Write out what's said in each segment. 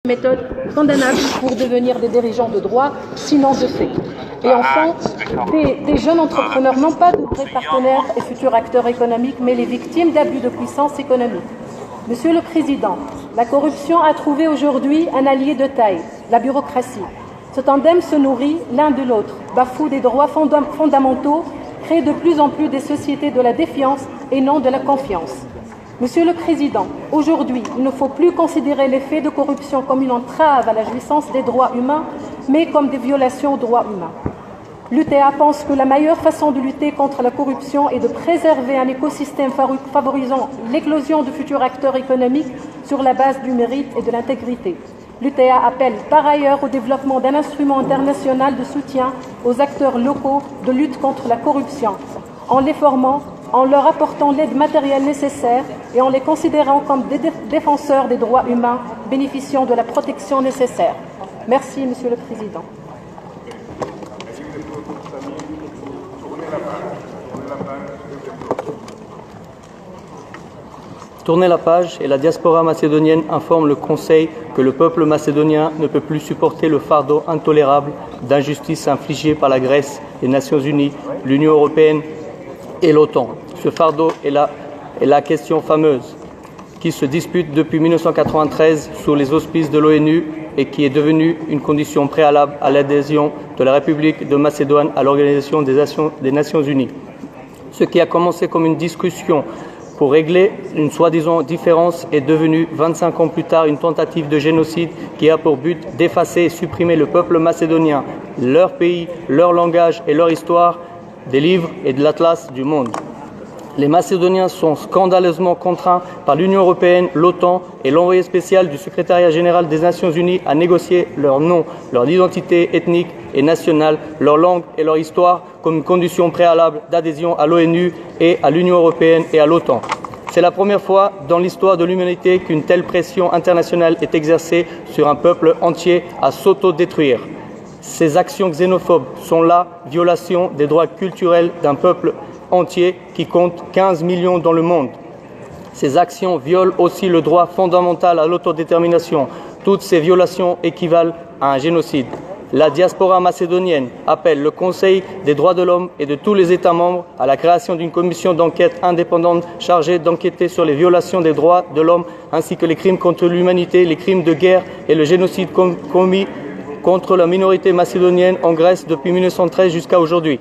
méthode condamnable pour devenir des dirigeants de droit, sinon de fait. Et enfin, des jeunes entrepreneurs, non pas de vrais partenaires et futurs acteurs économiques, mais les victimes d'abus de puissance économique. Monsieur le Président, la corruption a trouvé aujourd'hui un allié de taille, la bureaucratie. Ce tandem se nourrit l'un de l'autre, bafoue des droits fondamentaux, crée de plus en plus des sociétés de la défiance et non de la confiance. Monsieur le Président, aujourd'hui, il ne faut plus considérer les faits de corruption comme une entrave à la jouissance des droits humains, mais comme des violations aux droits humains. L'UTA pense que la meilleure façon de lutter contre la corruption est de préserver un écosystème favorisant l'éclosion de futurs acteurs économiques sur la base du mérite et de l'intégrité. L'UTA appelle par ailleurs au développement d'un instrument international de soutien aux acteurs locaux de lutte contre la corruption, en les formant, en leur apportant l'aide matérielle nécessaire et en les considérant comme des défenseurs des droits humains bénéficiant de la protection nécessaire. Merci, Monsieur le Président. Tournez la page et la diaspora macédonienne informe le Conseil que le peuple macédonien ne peut plus supporter le fardeau intolérable d'injustices infligées par la Grèce, les Nations Unies, l'Union européenne et l'OTAN. Ce fardeau est la question fameuse qui se dispute depuis 1993 sous les auspices de l'ONU et qui est devenue une condition préalable à l'adhésion de la République de Macédoine à l'Organisation des Nations Unies. Ce qui a commencé comme une discussion pour régler une soi-disant différence est devenu 25 ans plus tard une tentative de génocide qui a pour but d'effacer et supprimer le peuple macédonien, leur pays, leur langage et leur histoire des livres et de l'atlas du monde. Les Macédoniens sont scandaleusement contraints par l'Union européenne, l'OTAN et l'envoyé spécial du secrétariat général des Nations Unies à négocier leur nom, leur identité ethnique et nationale, leur langue et leur histoire comme une condition préalable d'adhésion à l'ONU et à l'Union européenne et à l'OTAN. C'est la première fois dans l'histoire de l'humanité qu'une telle pression internationale est exercée sur un peuple entier à s'autodétruire. Ces actions xénophobes sont la violation des droits culturels d'un peuple entier qui compte 15 millions dans le monde. Ces actions violent aussi le droit fondamental à l'autodétermination. Toutes ces violations équivalent à un génocide. La diaspora macédonienne appelle le Conseil des droits de l'homme et de tous les États membres à la création d'une commission d'enquête indépendante chargée d'enquêter sur les violations des droits de l'homme ainsi que les crimes contre l'humanité, les crimes de guerre et le génocide commis contre la minorité macédonienne en Grèce depuis 1913 jusqu'à aujourd'hui.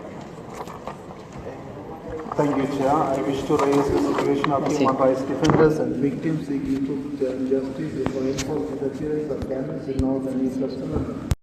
Thank you, Chair. I wish to raise the situation of human rights defenders and victims seeking truth and justice before enforced interference of violence in northern East Lebanon.